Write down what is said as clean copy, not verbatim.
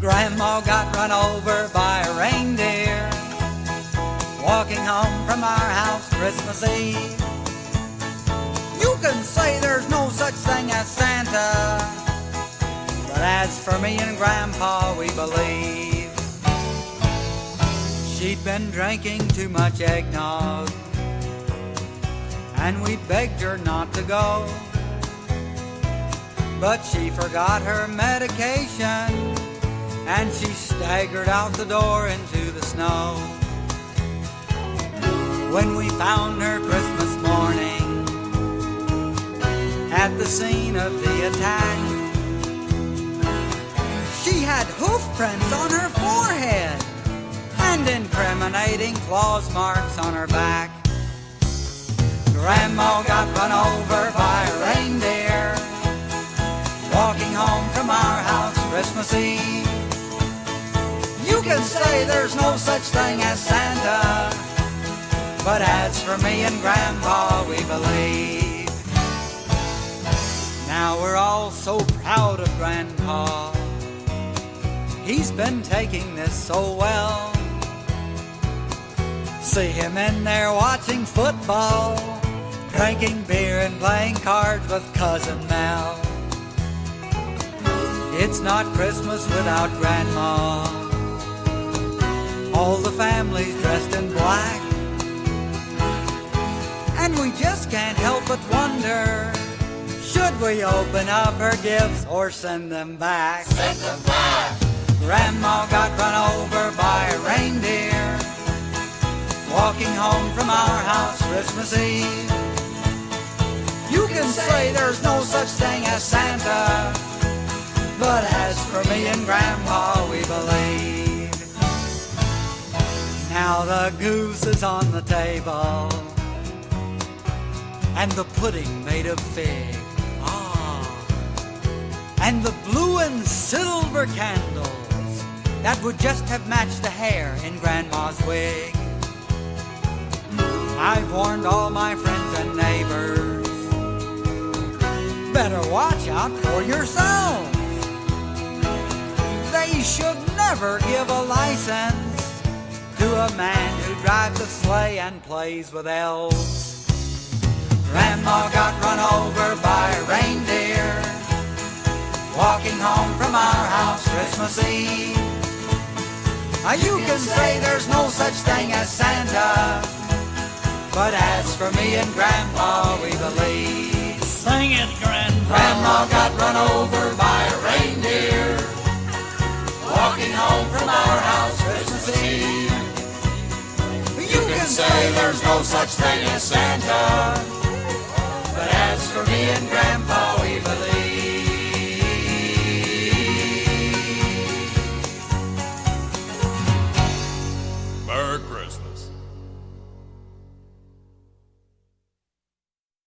Grandma got run over by a reindeer walking home from our house Christmas Eve. You can say there's no such thing as Santa, but as for me and Grandpa, we believe. She'd been drinking too much eggnog, and we begged her not to go. But she forgot her medication, and she staggered out the door into the snow. When we found her Christmas morning at the scene of the attack, she had hoof prints on her forehead and incriminating claws marks on her back. Grandma got run over by a reindeer walking home from our house Christmas Eve. You can say there's no such thing as Santa, but as for me and Grandpa, we believe. Now we're all so proud of Grandpa. He's been taking this so well. See him in there watching football, drinking beer and playing cards with Cousin Mel. It's not Christmas without Grandma. All the family's dressed in black, and we just can't help but wonder, should we open up her gifts or send them back? Send them back. Grandma got run over by a reindeer walking home from our house Christmas Eve. You can say there's no such thing as Santa, but as for me and Grandpa, we believe. Now the goose is on the table, and the pudding made of fig. And the blue and silver candles that would just have matched the hair in Grandma's wig. I've warned all my friends and neighbors, better watch out for yourselves. They should never give a license to a man who drives a sleigh and plays with elves. Grandma got run over by a reindeer walking home from our house Christmas Eve. You can say there's no such thing as Santa, but as for me and Grandpa, we believe. Sing it, Grandpa. Grandma got run over by a reindeer walking home from our house Christmas Eve. You can say there's no such thing as Santa,